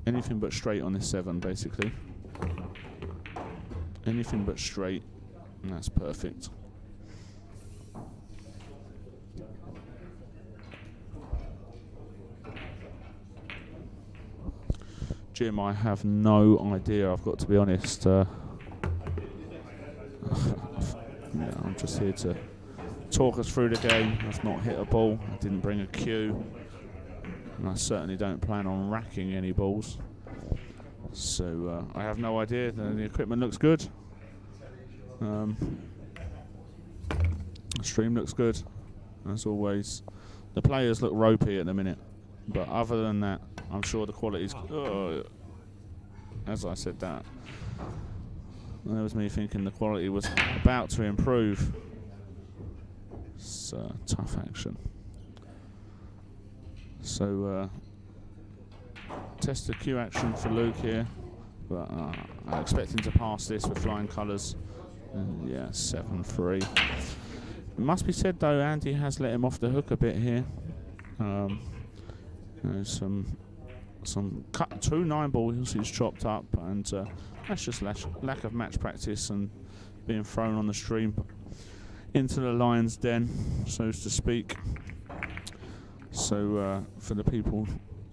Anything but straight on this 7, basically. Anything but straight, and that's perfect. Jim, I have no idea, I've got to be honest. Yeah, I'm just here to talk us through the game. I've not hit a ball, I didn't bring a cue, and I certainly don't plan on racking any balls. So I have no idea. The equipment looks good. The stream looks good, as always. The players look ropey at the minute, but other than that, I'm sure the quality's. As I said that, that was me thinking the quality was about to improve. It's tough action. So test the Q action for Luke here, but I expect him to pass this with flying colours. Yeah, 7-3. It must be said though, Andy has let him off the hook a bit here. You know, some 2 9-balls he's chopped up, and that's just lack of match practice and being thrown on the stream into the lion's den, so to speak. So for the people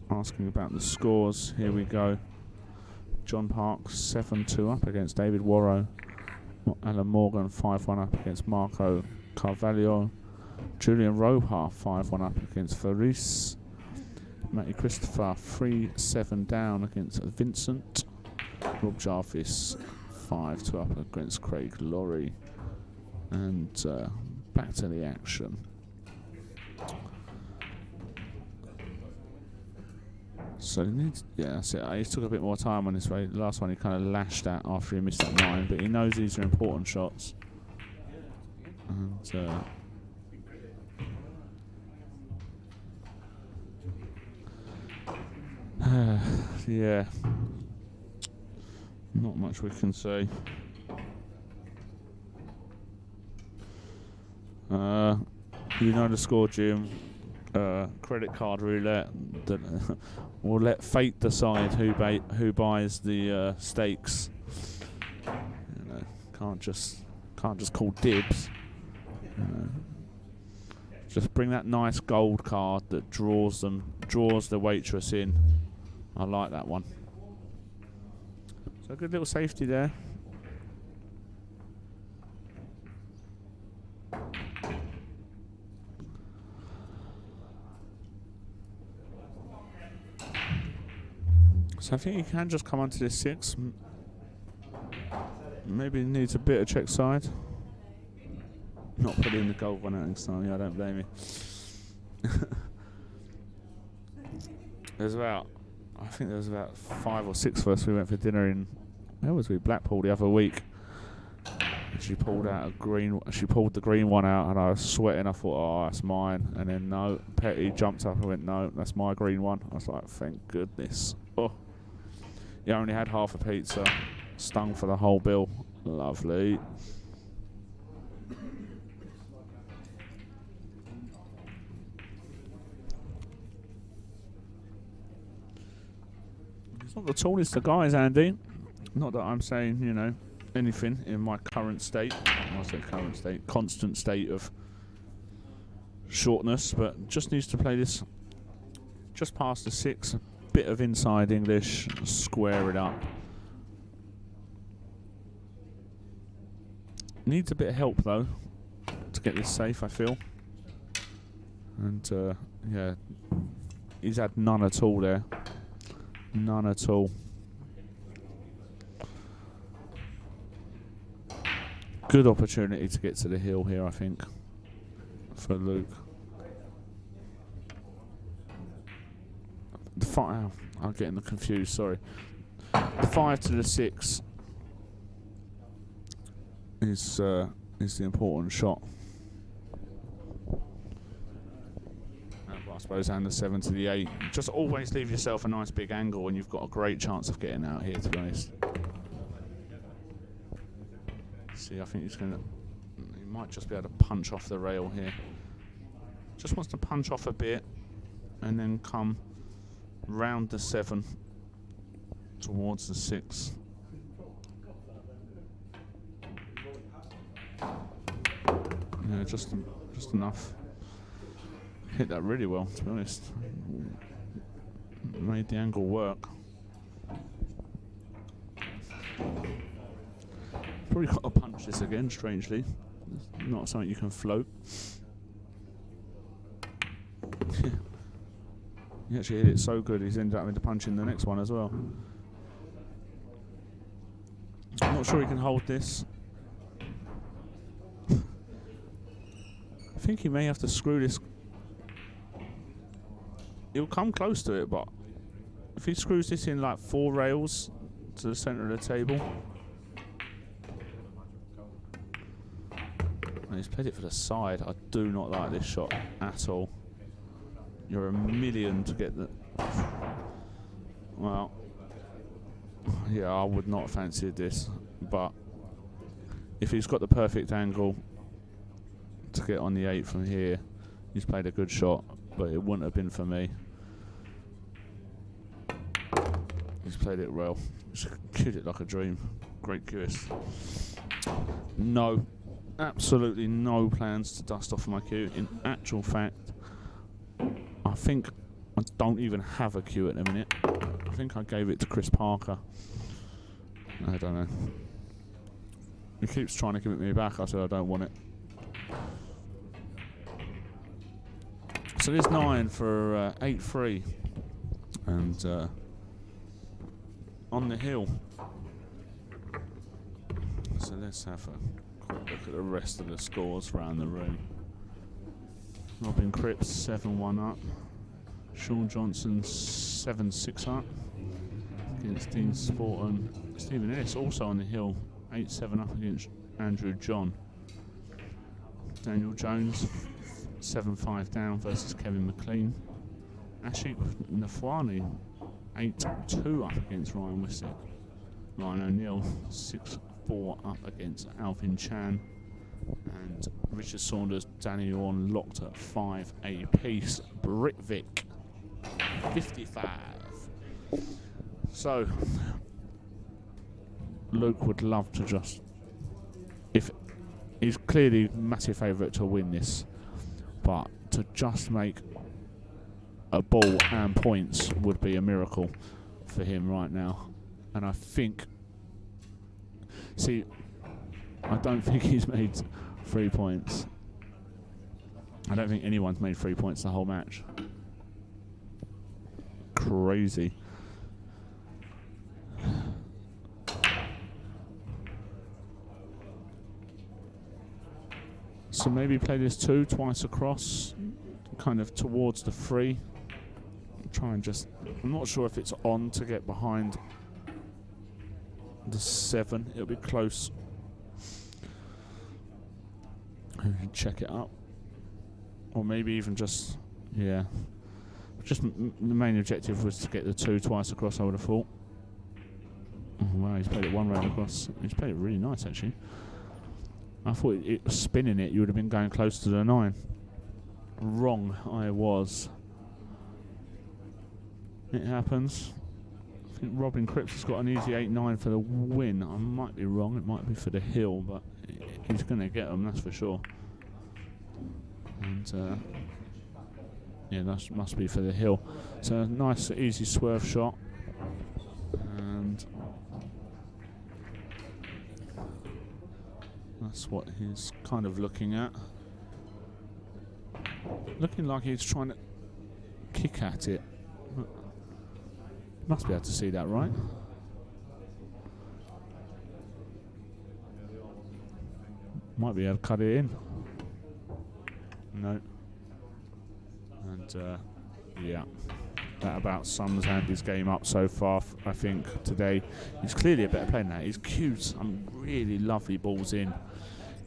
asking about the scores, here we go. John Parks 7-2 up against David Warrow. Alan Morgan 5-1 up against Marco Carvalho. Julian Roja 5-1 up against Faris. Matty Christopher 3-7 down against Vincent. Rob Jarvis 5-2 up against Craig Laurie. And back to the action. So he needs, yeah, that's it. He took a bit more time on this way. The last one he kind of lashed at after he missed that 9, but he knows these are important shots. And yeah, not much we can say. You know the score, Jim. Credit card roulette. We'll let fate decide who buys the stakes. You know, can't just call dibs. You know. Just bring that nice gold card that draws the waitress in. I like that one. So a good little safety there. So I think he can just come onto this 6. Maybe he needs a bit of check side. Not putting in the gold one out next time. Yeah, I don't blame you. I think there was about 5 or 6 of us. We went for dinner in, where was we? Blackpool the other week. She pulled out a green. She pulled the green one out, and I was sweating. I thought, oh, that's mine. And then no, Petty jumped up and went, no, that's my green one. I was like, thank goodness. Oh, yeah, I only had half a pizza. Stung for the whole bill. Lovely. He's not the tallest of guys, Andy. Not that I'm saying, you know, anything in my current state. I say current state, constant state of shortness, but just needs to play this just past the 6. A bit of inside English, square it up. Needs a bit of help though to get this safe, I feel. And yeah, he's had none at all there. None at all. Good opportunity to get to the hill here, I think, for Luke. The 5, I'm getting confused, sorry. The 5 to the 6 is the important shot. I suppose, and the 7 to the 8. Just always leave yourself a nice big angle and you've got a great chance of getting out here, to be honest. See, I think he might just be able to punch off the rail here. Just wants to punch off a bit and then come round the 7 towards the 6. Yeah, just enough. Hit that really well, to be honest. Made the angle work. Probably got to punch this again, strangely. It's not something you can float. He actually hit it so good, he's ended up having to punch in the next one as well. I'm not sure he can hold this. I think he may have to screw this. He'll come close to it, but if he screws this in like 4 rails to the centre of the table. And he's played it for the side. I do not like this shot at all. You're a million to get the... Well, yeah, I would not have fancied this, but if he's got the perfect angle to get on the 8 from here, he's played a good shot, but it wouldn't have been for me. He's played it well. He's cued it like a dream. Great QS. No, absolutely no plans to dust off my cue. In actual fact, I think I don't even have a cue at the minute. I think I gave it to Chris Parker. I don't know. He keeps trying to give it me back. I said I don't want it. So there's 9 for 8-3. And on the hill. So let's have a quick look at the rest of the scores around the room. Robin Cripps 7-1 up. Sean Johnson 7-6 up against Dean Sporton. Stephen Ellis also on the hill 8-7 up against Andrew John. Daniel Jones 7-5 down versus Kevin McLean. Ashik Nafwani 8-2 up against Ryan Wissick. Ryan O'Neill 6-4 up against Alvin Chan. And Richard Saunders, Danny Orn locked at 5 apiece. Britvik 55. So Luke would love to just, if he's clearly massive favourite to win this, but to just make a ball and points would be a miracle for him right now. And I think, see, I don't think he's made 3 points. I don't think anyone's made 3 points the whole match. Crazy. So maybe play this 2 twice across, kind of towards the 3. Try and just, I'm not sure if it's on to get behind the 7. It'll be close. Check it up. Or maybe even just, yeah. Just the main objective was to get the 2 twice across, I would have thought. Oh, wow, he's played it 1 round across. He's played it really nice, actually. I thought it was spinning it, you would have been going close to the 9. Wrong, I was. It happens. I think Robin Cripps has got an easy 8-9 for the win. I might be wrong, it might be for the hill, but he's going to get them, that's for sure. And yeah, that must be for the hill. So a nice, easy swerve shot. And that's That's what he's kind of looking at. Looking like he's trying to kick at it. Must be able to see that, right? Might be able to cut it in. No. And yeah, that about sums Andy's game up so far. I think today he's clearly a better player than that. He's cued some really lovely balls in.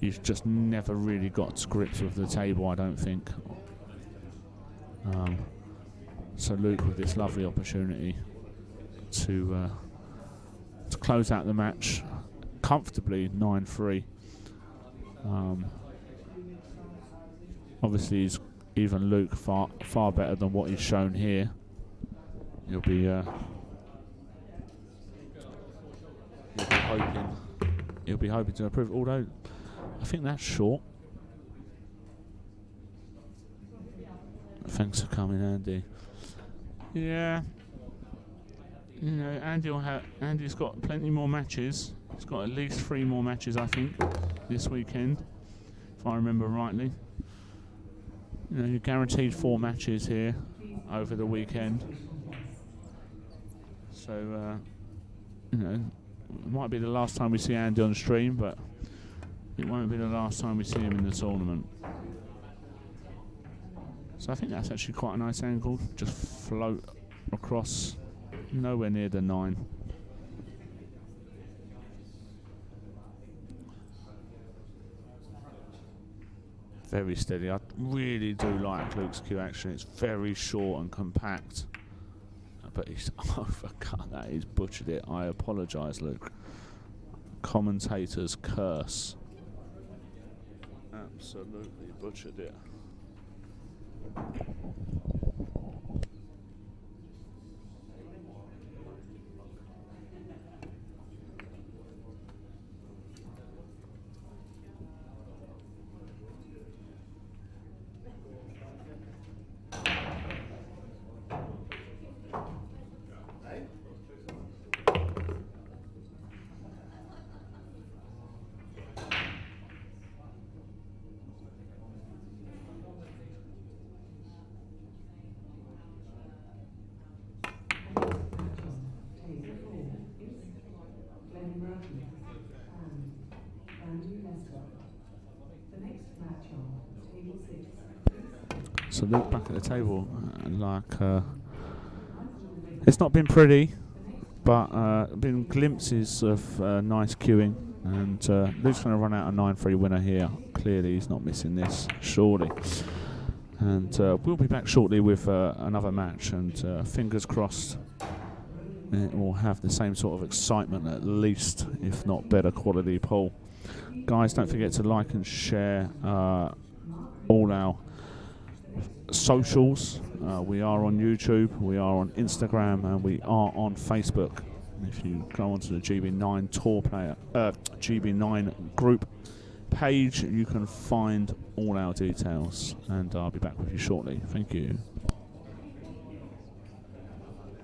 He's just never really got to grips with the table, I don't think. So Luke with this lovely opportunity to close out the match comfortably, 9-3. Obviously, even Luke far better than what he's shown here. He'll be hoping to improve. Although I think that's short. Thanks for coming, Andy. Yeah, you know, Andy's got plenty more matches. He's got at least 3 more matches, I think, this weekend, if I remember rightly. You know, you're guaranteed 4 matches here over the weekend. So, you know, it might be the last time we see Andy on stream, but it won't be the last time we see him in the tournament. So I think that's actually quite a nice angle. Just float across, nowhere near the 9. Very steady. I really do like Luke's cue action. It's very short and compact. But he's overcut that. He's butchered it. I apologise, Luke. Commentator's curse. Absolutely butchered it. So Luke back at the table, it's not been pretty, but been glimpses of nice queuing, and Luke's going to run out a 9-3 winner here. Clearly he's not missing this, surely. And we'll be back shortly with another match, and fingers crossed it will have the same sort of excitement at least, if not better quality pool. Guys, don't forget to like and share all our socials. We are on YouTube, we are on Instagram, and we are on Facebook. If you go onto the GB9 tour player, GB9 group page, you can find all our details, and I'll be back with you shortly. Thank you.